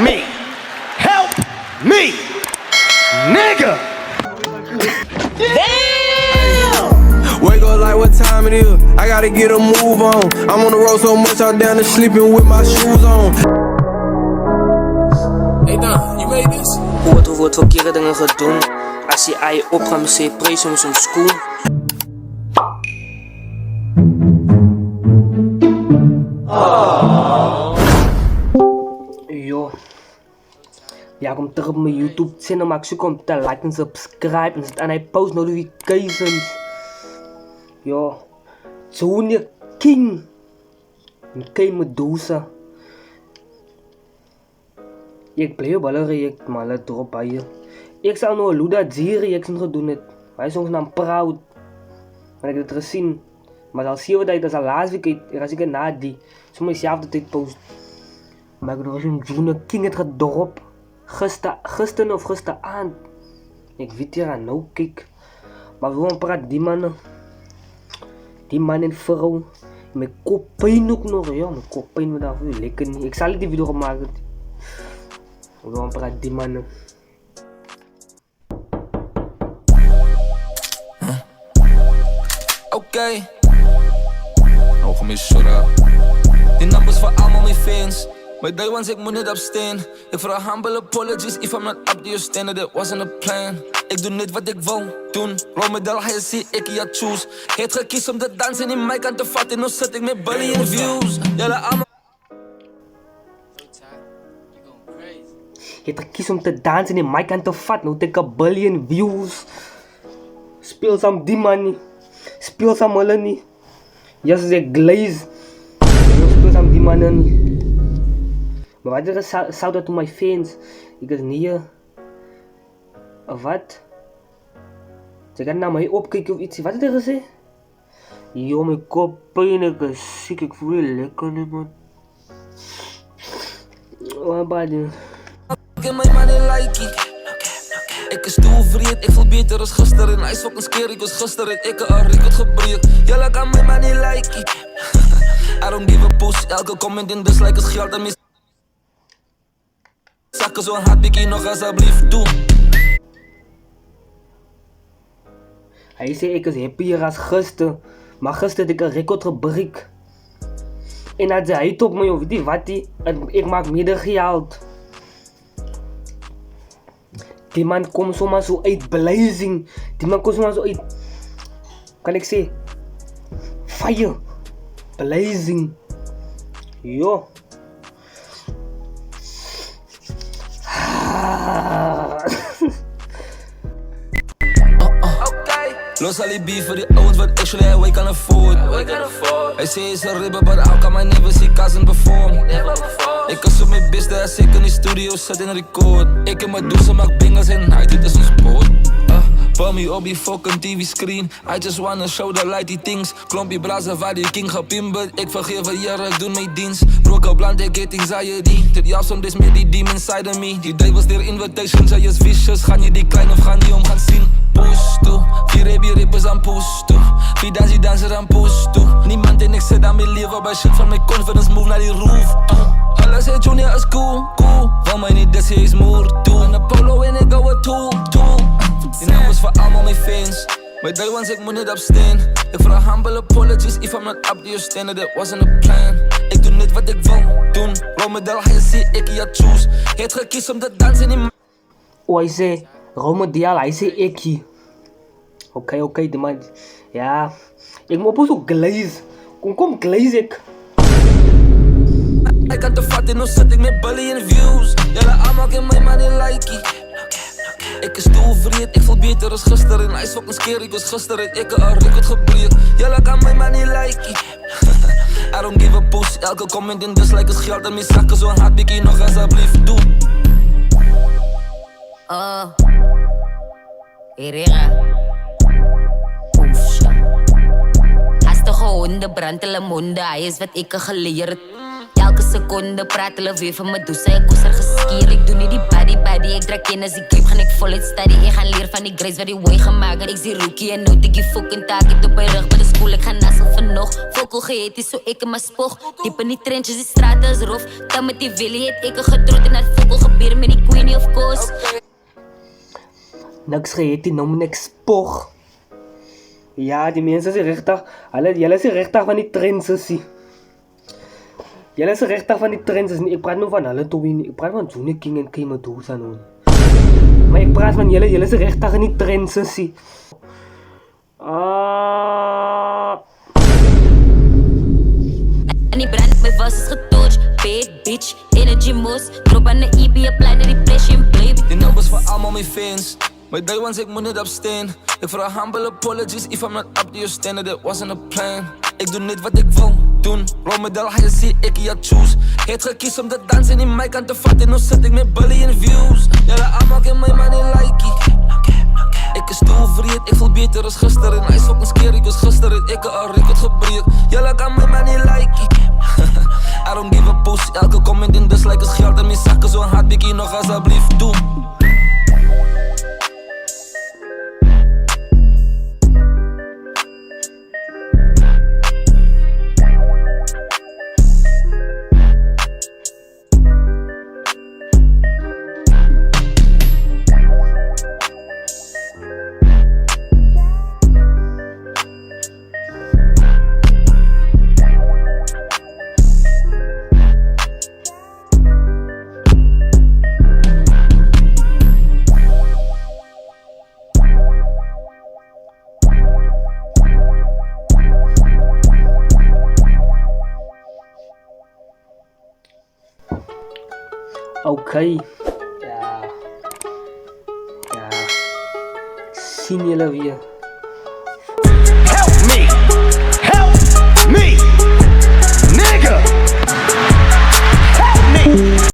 me. Help me, nigga. Wake up like what time it is. I gotta get a move on. I'm on the road so much I'm down to sleeping with my shoes on. Hey Don, you made this? Hoeveel wordt verkeerde dingen gedaan? Als je ei opgaat met zijn prijs om zo'n schoen. Yo. Ja, kom terug op mijn YouTube channel, maak zoek om te like en subscribe en zet aan die post notifications. Yo. Junior King. King Medusa. Ik blijf wel een react, maar let erop bij je. Ik zou nog Luda G reaction gedoen het. Hij soms naam Proud. Maar ik heb het gezien. Maar als je dat is al laatst week, als ik na die. Soms zelf de tijd post. Maar ik heb nog een Junior King het gedrop. Gisteren of gisteravond. Ik weet hier aan nou kijk. Maar we gaan praten die mannen. Die man en vrouw. Met koppijn ook nog. Ja, met koppijn we daarvoor lekker niet. Ik zal niet die video maken. We gaan praten die mannen. Oké. Nou, kom eens shura. Die numbers voor allemaal mijn fans. My day ones, ik moet niet opstaan. Ik vraag humble apologies if I'm not up to your standard. It wasn't a plan. Ik doe niet wat ik wil doen. Romedel, hij zie ik ja choose. Het gekies om te dansen in mijn kant te vatten. Nu zit ik met billion views. Jullie allemaal. Je hebt gekies om te dansen in mijn kant te vat. Nou take a billion views. Speel samen die man niet. Speel samen hulle niet. Yes, ze glaze. Speel samen die mannen niet. Maar wat is er shout out to my fans. Ik is niet wat? Ze gaan naar mij opkijken of iets. Wat is er gezegd? Yo, mijn kop pijn, ik is ziek. Ik voel je lekker niet, man. Wat bad je? Ik mijn money like it. Ik is toevreed, ik voel beter als gisteren. Hij is fucking scary, ik was gisteren. Ik heb een record gebreekt. Jullie kan mijn money like it. I don't give a push, elke comment in dislike is geld en mis. Zakken zo'n hardbikkie nog alsjeblieft doen. Hij zei ik is happier als gisteren. Maar gisteren had ik een record gebreekt. En hij zei op mij, weet je wat die? Ik maak meer geld. Die man komt zomaar zo uit blazing. Die man komt zomaar zo uit. Kan ik zeggen? Fire. Blazing. Yo. Los al die beef voor die ouds, but actually we can afford. I say it's a ribber, but how come I never see cousin perform? Ik kan zo mijn beste als ik in die studio zit en record. Ik en mijn doelen maak bingers en night, dit is een sport. Voor me op die fucking TV screen. I just wanna show the light die things. Klompie blazen waar die king gepimberd. Ik vergeef een jaar, ik doe mijn dienst. Broke blunt, ik get anxiety. Dit jaar soms met die demon inside of me. Die devils their invitations, hij is vicious. Gaan je die klein of gaan die om gaan zien? Push toe, 4 baby rippers aan push toe. 4 danser aan push toe. Niemand en ik zit aan mijn leven bij shit van mijn confidence move naar die roof. Alles zei Junior is cool. Van mij niet, dus hij is moer toe. En de polo en ik hou het tool. Die naam is voor allemaal mijn fans. My day ones, ik moet niet opstaan. Ik vraag humble apologies if I'm not up to your standard. It wasn't a plan. Ik doe niet wat ik wil doen. Romedel, hij zie ik ja choose. Het gekies om te dansen in. Oh, hij zei Romedel, hij zei ik. Oké, die man. Ja. Ik moet op zo glaze. Kom glaze ik. Ik kan te vatten, nu zit ik met billion views. Jullie allemaal in mijn money like it. Ik is toevreed, ik voel beter als gisteren. Hij is fucking scary, ik was gisteren. Ik heb een record gebreekt. Jullie kan mijn money like it. I don't give a push, elke comment in dislike is geld en mijn zakken zo'n hardbikkie nog alsjeblieft doen. Oh, Herrera. Hastige honden, brand hulle monde. Hij is wat ik geleerd. Elke elke seconde praat hulle weer van Medusa. Ek was er geskeer, ek doen nie die body. Ek draak kennis, die game gaan ek voluit study. Ek gaan leer van die grades wat die way gemaakt het. Ek sê rookie en nou tik die fucking taak. Het op my rug by die school, ek gaan nassel van nog. Fokkel geheet is so ek in my spog. Diep in die trenches, die straat is rof. Dan met die willy het ek gedrood en het fokkel gebeur met die queenie of course. Niks geheet die, nou moet ek spog. Ja, die mense is rechtig, julle is rechtig van die trends, sissie. Julle is rechtig van die trends, ek praat nou van hulle toe nie, ek praat van Zone King en K Medusa nou. Maar ek praat van julle is rechtig in die trends, sissie. En die brand, my was is getouch, bad bitch, energy moes, drop aan die EP, apply na depression, baby. Die numbers for allemaal my fans. My day ones, ek moet niet abstain. Ek vir a humble apologies if I'm not up to your standard, it wasn't a plan. Ek doe net wat ek wil doen. Rolmodel, hy sê ek ja choose. Het gekies om te dansen en die mic aan te vat en nou sit ek met billion views. Julle allemaal ken my man en likey. Ek is toevreed, ek voel beter as gister en hy is fucking scary, cause gister het ek een record gebreek. Julle kan my man en likey. I don't give a push, elke comment en dislike is geld in my sak, so een hartbekkie nog asseblief doen. Okay. Ja. Sien julle weer. Help me, nigga.